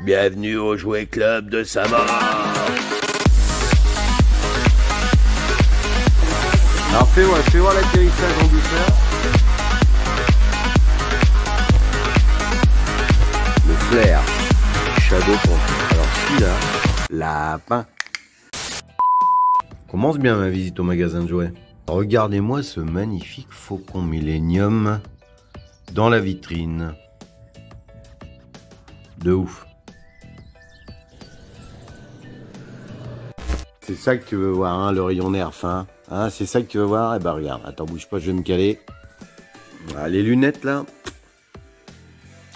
Bienvenue au Jouet Club de Samara. Alors fais voir l'atterrissage en douceur. Le flair Shadow Point. Alors celui-là, lapin. Commence bien ma visite au magasin de jouets. Regardez-moi ce magnifique Faucon Millennium dans la vitrine. De ouf. C'est ça que tu veux voir, hein, le rayon Nerf, hein, c'est ça que tu veux voir. Eh ben regarde, attends, bouge pas, je vais me caler. Ah, les lunettes là,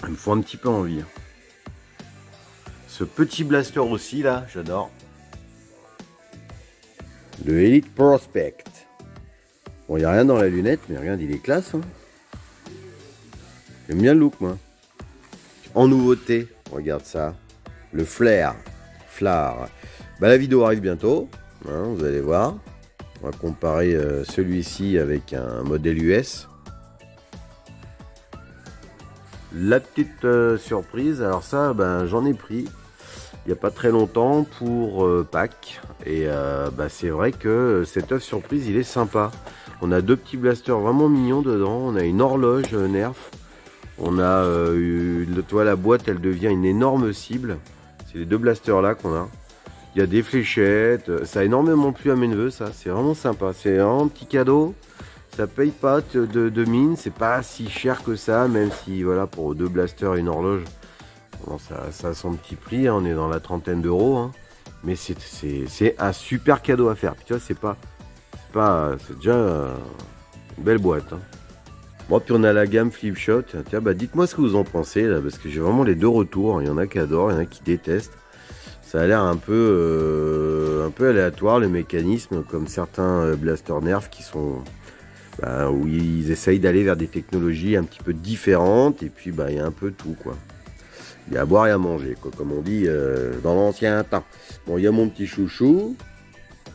elles me font un petit peu envie. Ce petit blaster aussi là, j'adore. Le Elite Prospect. Bon, il n'y a rien dans la lunette, mais regarde, il est classe. Hein. J'aime bien le look, moi. En nouveauté, regarde ça. Le Flair. Bah, la vidéo arrive bientôt, hein, vous allez voir. On va comparer celui-ci avec un modèle US. La petite surprise, alors ça, ben, j'en ai pris il n'y a pas très longtemps pour Pâques. Et bah, c'est vrai que cet œuf surprise, il est sympa. On a deux petits blasters vraiment mignons dedans. On a une horloge Nerf. On a la boîte, elle devient une énorme cible. C'est les deux blasters là qu'on a. Il y a des fléchettes. Ça a énormément plu à mes neveux, ça. C'est vraiment sympa. C'est vraiment un petit cadeau. Ça paye pas de mine. C'est pas si cher que ça. Même si, voilà, pour deux blasters et une horloge, bon, ça a son petit prix. Hein. On est dans la trentaine d'euros. Hein. Mais c'est un super cadeau à faire. Puis, tu vois, c'est déjà une belle boîte. Hein. Bon, puis on a la gamme Flipshot. Tiens, bah dites-moi ce que vous en pensez là, parce que j'ai vraiment les deux retours. Il y en a qui adorent, il y en a qui détestent. Ça a l'air un peu aléatoire, les mécanismes, comme certains Blaster Nerf qui sont où ils essayent d'aller vers des technologies un petit peu différentes. Et puis bah il y a un peu tout quoi. Il y a à boire et à manger quoi, comme on dit dans l'ancien temps. Bon, il y a mon petit chouchou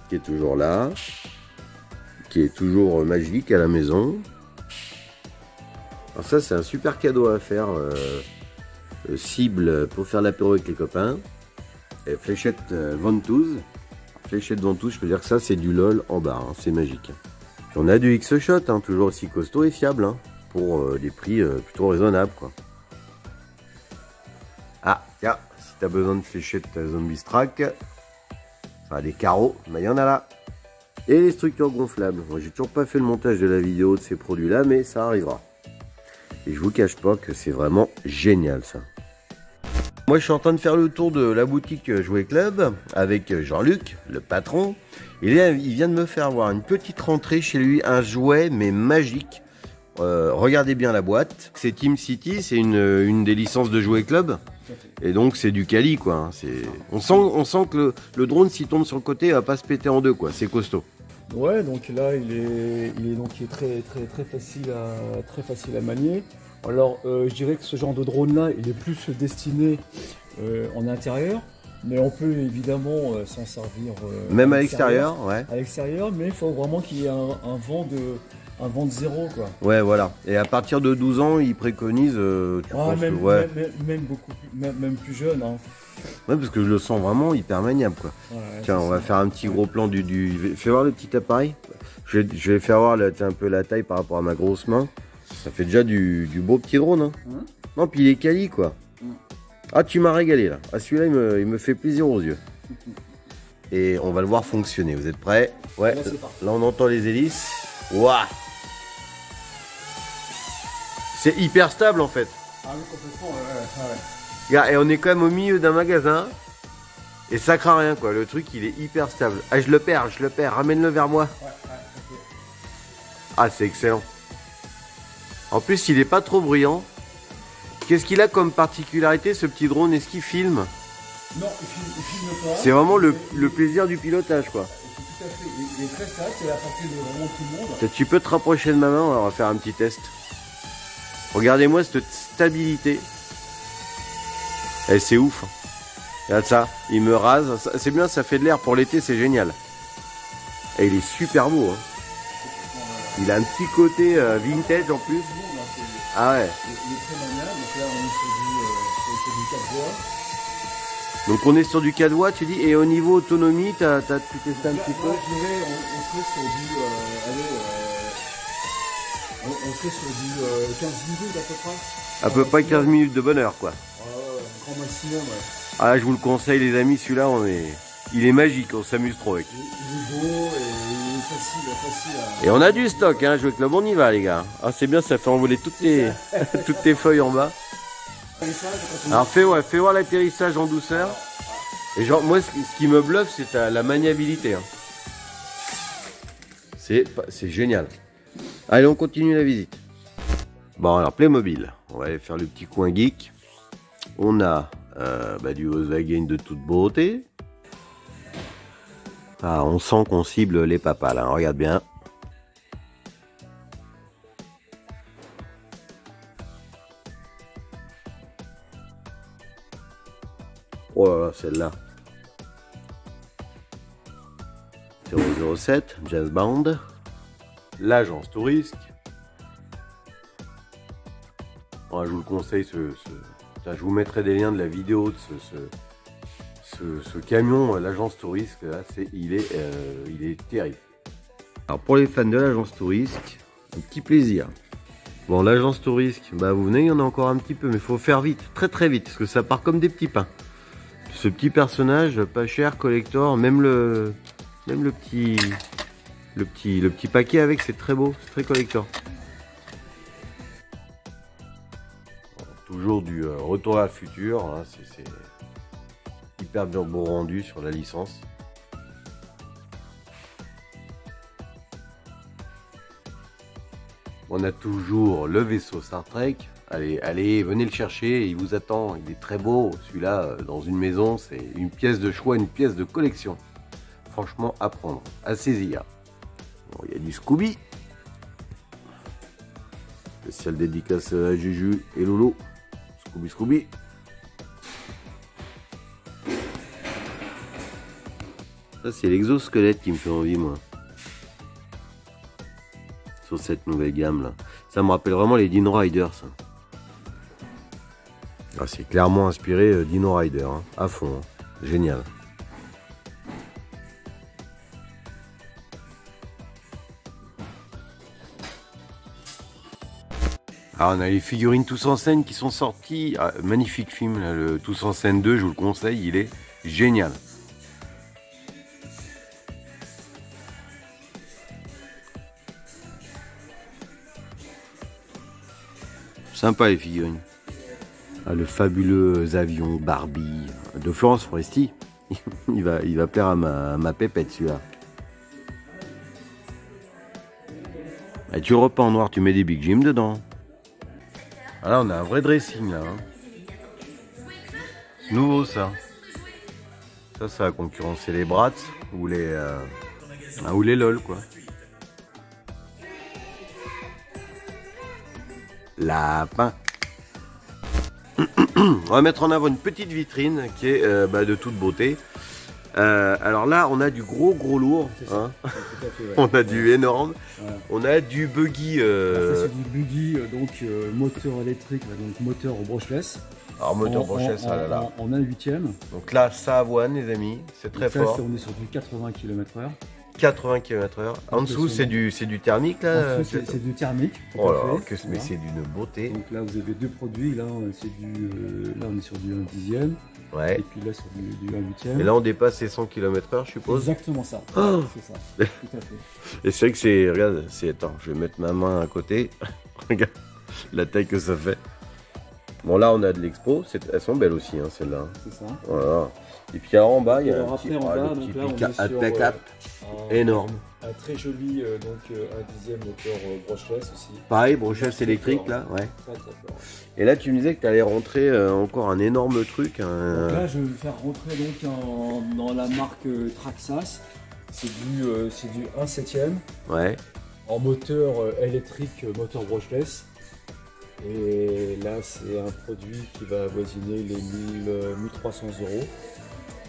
qui est toujours là, qui est toujours magique à la maison. Alors ça c'est un super cadeau à faire, cible pour faire l'apéro avec les copains. Et fléchette ventouse. Fléchette ventouse, je peux dire que ça c'est du LOL en barre, hein, c'est magique. Puis on a du X-Shot, hein, toujours aussi costaud et fiable, hein, pour des prix plutôt raisonnables quoi. Ah tiens, si tu as besoin de fléchettes Zombie Strack, enfin des carreaux, bah, il y en a là. Et les structures gonflables. Moi j'ai toujours pas fait le montage de la vidéo de ces produits là, mais ça arrivera. Et je vous cache pas que c'est vraiment génial ça. Moi je suis en train de faire le tour de la boutique Jouet Club avec Jean-Luc, le patron. Et là, il vient de me faire voir une petite rentrée chez lui, un jouet mais magique. Regardez bien la boîte. C'est Team City, c'est une des licences de Jouet Club. Et donc c'est du quali quoi. On sent que le drone s'il tombe sur le côté il va pas se péter en deux quoi, c'est costaud. Ouais, donc là il est très facile à manier. Alors je dirais que ce genre de drone là il est plus destiné en intérieur, mais on peut évidemment s'en servir même à l'extérieur, ouais. À l'extérieur, mais il faut vraiment qu'il y ait un vent de zéro quoi. Ouais voilà. Et à partir de 12 ans ils préconisent même plus jeune hein. Ouais, parce que je le sens vraiment hyper maniable quoi. Ouais, tiens, on va faire un petit gros plan Fais voir le petit appareil. Je vais faire voir un peu la taille par rapport à ma grosse main. Ça fait déjà du beau petit drone. Hein. Non, puis il est quali quoi. Ah, tu m'as régalé là. Ah, celui-là il me fait plaisir aux yeux. Et on va le voir fonctionner. Vous êtes prêts? Ouais. Là on entend les hélices. Waouh. C'est hyper stable en fait. Ah oui, complètement. Ouais. Et on est quand même au milieu d'un magasin et ça craint rien quoi, le truc il est hyper stable. Ah je le perds, ramène-le vers moi. Okay. Ah c'est excellent. En plus il est pas trop bruyant. Qu'est-ce qu'il a comme particularité ce petit drone? Est-ce qu'il filme? Non, il filme pas. C'est vraiment le plaisir du pilotage quoi. Tout à fait, il est très stable, c'est la portée de vraiment tout le monde. Tu peux te rapprocher de ma main, on va faire un petit test. Regardez-moi cette stabilité. Eh, c'est ouf. Regarde ça, il me rase. C'est bien, ça fait de l'air pour l'été, c'est génial. Et il est super beau. Hein. Il a un petit côté vintage en plus. Ah ouais. Il est très maniable. Donc là, on est sur du 4 voies. Donc on est sur du 4 watts, tu dis, et au niveau autonomie, tu testé un petit peu? Là, je dirais, on serait sur du, on serait sur du 15 minutes à peu près. À peu près 15 minutes de bonheur, quoi. Grand maximum, ouais. Ah, je vous le conseille, les amis, celui-là, il est magique, on s'amuse trop avec. Il est beau et il est facile à... Et on a du stock, hein, Jouet Club, on y va, les gars. Ah, c'est bien, ça fait envoler toutes tes feuilles en bas. Alors fais voir l'atterrissage en douceur. Et genre moi ce qui me bluffe c'est la maniabilité. Hein. C'est génial. Allez, on continue la visite. Bon alors Playmobil, on va aller faire le petit coin geek. On a du Volkswagen de toute beauté. Ah, on sent qu'on cible les papas là, regarde bien. Oh là là, celle-là. 007, James Bond. L'agence Tourisque. Bon, je vous le conseille, je vous mettrai des liens de la vidéo de ce camion, l'agence Tourisque. Là, il est terrible. Alors pour les fans de l'agence Tourisque, un petit plaisir. Bon, l'agence Tourisque, vous venez, il y en a encore un petit peu, mais il faut faire vite, très très vite, parce que ça part comme des petits pains. Ce petit personnage, pas cher, collector, même le petit paquet avec, c'est très beau, c'est très collector. Toujours du retour à la future, hein, c'est hyper bien beau rendu sur la licence. On a toujours le vaisseau Star Trek. Allez, venez le chercher, il vous attend, il est très beau. Celui-là, dans une maison, c'est une pièce de choix, une pièce de collection. Franchement, à prendre, à saisir. Bon, il y a du Scooby. Spécial dédicace à Juju et Lolo. Scooby. Ça, c'est l'exosquelette qui me fait envie, moi. Sur cette nouvelle gamme, là. Ça me rappelle vraiment les Dino Riders. Ah, c'est clairement inspiré Dino Rider, hein, à fond, hein. Génial. Alors on a les figurines Tous en scène qui sont sorties. Ah, magnifique film, là, le Tous en scène 2, je vous le conseille, il est génial. Sympa les figurines. Ah, le fabuleux avion Barbie de Florence Foresti. il va plaire à ma pépette celui-là. Ah, tu repas en noir, tu mets des Big Jim dedans. Ah là on a un vrai dressing là. Hein. C'est nouveau ça. Ça va concurrencer les Bratz ou les LOL quoi. Lapin. On va mettre en avant une petite vitrine qui est de toute beauté. Alors là, on a du gros lourd. Hein. Fait, ouais. On a du énorme. Voilà. On a du buggy. Ça, c'est du buggy, moteur électrique, donc moteur brushless. Alors, moteur brushless, ça là. En 1/8. Donc là, ça avoine, les amis. C'est très fort. On est sur du 80 km/h. 80 km/h. En dessous, c'est du thermique là. C'est du thermique. Oh là, mais c'est d'une beauté. Donc là, vous avez deux produits. Là, on est sur du 1/10. Ouais. Et puis là, sur du 1/8. Et là, on dépasse les 100 km/h, je suppose. Exactement ça. Oh c'est ça. Tout à fait. Et c'est vrai que c'est. Regarde, attends, je vais mettre ma main à côté. Regarde la taille que ça fait. Bon, là, on a de l'expo. Elles sont belles aussi, hein, celles-là. C'est ça. Voilà. Et puis alors en bas, il y a un petit pick-up énorme. Un très joli un 10e moteur brushless aussi. Pareil, brushless électrique fort, là, ouais. Très fort. Et là, tu me disais que tu allais rentrer encore un énorme truc. Donc là, je vais faire rentrer donc dans la marque Traxxas. C'est du 1/7. Ouais. En moteur électrique, moteur brushless. Et là, c'est un produit qui va avoisiner les 1300 €.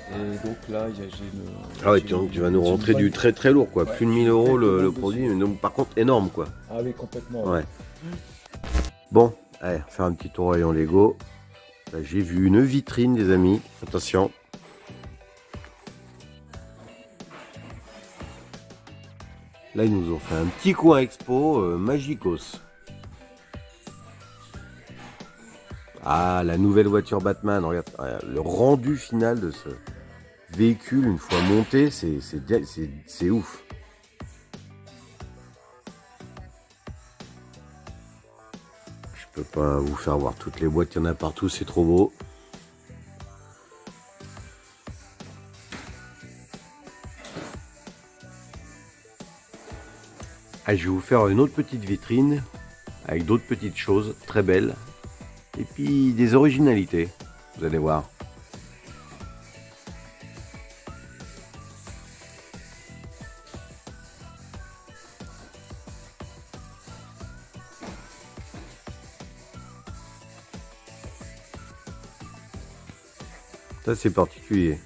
Et donc là, j'ai une... Ah ouais, tu vas nous rentrer du très très lourd quoi, ouais, plus de 1000 € le produit, mais donc par contre énorme quoi. Ah oui, complètement. Ouais. Bon, allez, faire un petit tour rayon Lego. Là, j'ai vu une vitrine des amis, attention, Là, ils nous ont fait un petit coin expo Magicos. Ah, la nouvelle voiture Batman. Regarde, le rendu final de ce véhicule, une fois monté, c'est ouf. Je peux pas vous faire voir toutes les boîtes, il y en a partout, c'est trop beau. Ah, je vais vous faire une autre petite vitrine avec d'autres petites choses très belles et puis des originalités, vous allez voir. Ça c'est particulier.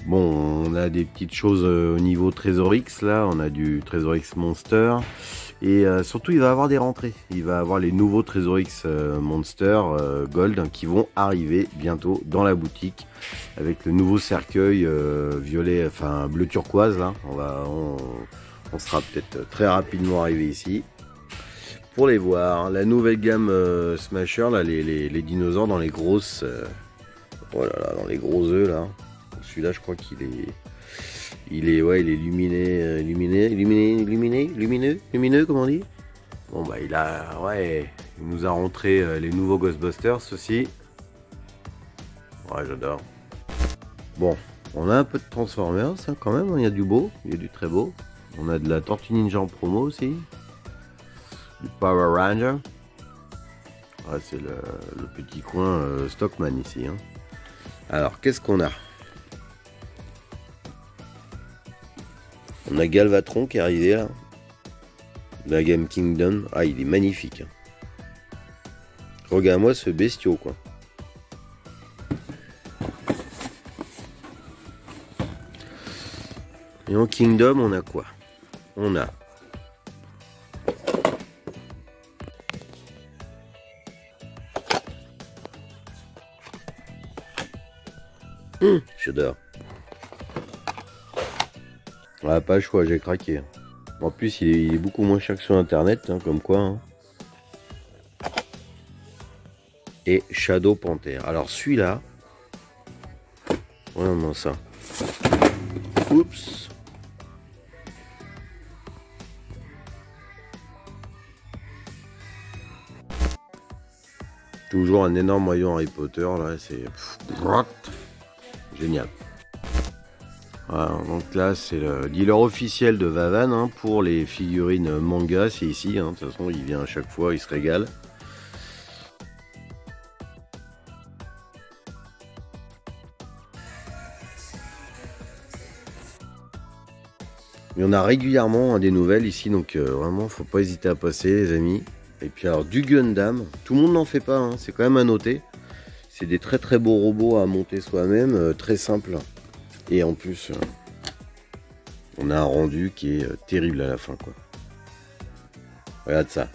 Bon, on a des petites choses au niveau Trésor X, là, on a du Trésor X Monster, et surtout il va avoir des rentrées, il va avoir les nouveaux Trésor X Monster Gold qui vont arriver bientôt dans la boutique, avec le nouveau cercueil violet, enfin bleu turquoise, là, on sera peut-être très rapidement arrivé ici, pour les voir, la nouvelle gamme Smasher, là, les dinosaures dans les grosses, oh là là, dans les gros œufs, là. Celui-là, je crois qu'il est, ouais, il est lumineux, comment on dit. Bon bah il nous a rentré les nouveaux Ghostbusters aussi. Ouais, j'adore. Bon, on a un peu de Transformers, hein, quand même. Il y a du beau, il y a du très beau. On a de la Tortue Ninja en promo aussi, du Power Ranger. Ouais, c'est le petit coin Stockman ici. Hein. Alors, qu'est-ce qu'on a? On a Galvatron qui est arrivé là. La gamme Kingdom. Ah, il est magnifique. Regarde-moi ce bestiau, quoi. Et en Kingdom, on a quoi? On a j'adore. Ah, pas le choix, j'ai craqué. En plus, il est beaucoup moins cher que sur internet, hein, comme quoi. Hein. Et Shadow Panther. Alors celui-là, vraiment ça. Oups. Toujours un énorme rayon Harry Potter, là, c'est génial. Voilà, donc là c'est le dealer officiel de Vavan hein, pour les figurines manga, c'est ici, hein, de toute façon il vient à chaque fois, il se régale. Il y en a régulièrement hein, des nouvelles ici, donc vraiment faut pas hésiter à passer les amis. Et puis alors du Gundam, tout le monde n'en fait pas, hein, c'est quand même à noter. C'est des très très beaux robots à monter soi-même, très simples. Et en plus, on a un rendu qui est terrible à la fin, quoi. Regarde ça.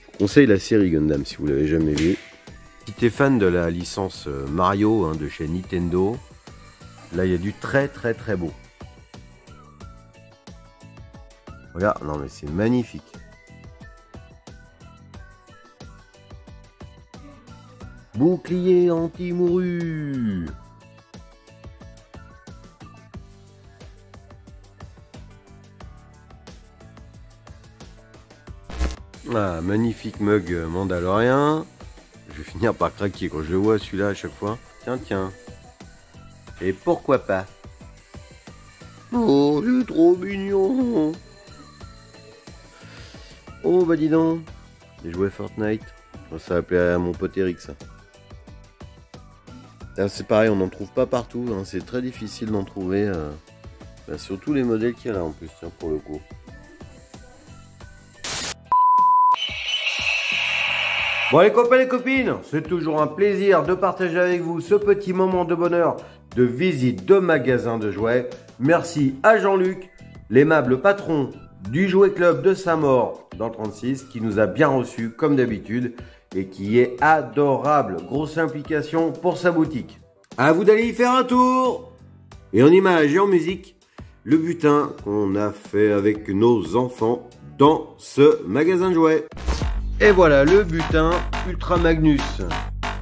Je vous conseille la série Gundam si vous l'avez jamais vu. Si tu es fan de la licence Mario hein, de chez Nintendo, là il y a du très très très beau. Regarde, non mais c'est magnifique. Bouclier anti-mouru. Ah, magnifique mug mandalorien. Je vais finir par craquer quand je le vois celui-là à chaque fois. Tiens, tiens. Et pourquoi pas? Oh, c'est trop mignon. Oh, bah dis donc. J'ai joué Fortnite. Ça va plaire à mon pote Eric, ça. C'est pareil, on n'en trouve pas partout. Hein. C'est très difficile d'en trouver. Sur tous les modèles qu'il y a là en plus, tiens, pour le coup. Bon les copains et les copines, c'est toujours un plaisir de partager avec vous ce petit moment de bonheur de visite de magasin de jouets. Merci à Jean-Luc, l'aimable patron du Jouet Club de Saint-Maur dans le 36, qui nous a bien reçus comme d'habitude et qui est adorable. Grosse implication pour sa boutique. À vous d'aller y faire un tour. Et en images et en musique, le butin qu'on a fait avec nos enfants dans ce magasin de jouets. Et voilà le butin Ultra Magnus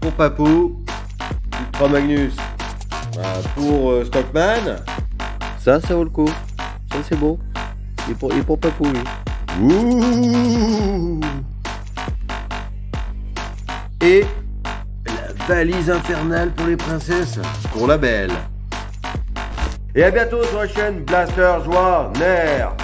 pour Papou, Ultra Magnus pour Stockman. Ça vaut le coup. Ça, c'est beau. Et pour Papou, oui. Ouh. Et la valise infernale pour les princesses, pour la belle. Et à bientôt sur la chaîne Blaster Joie Nerf.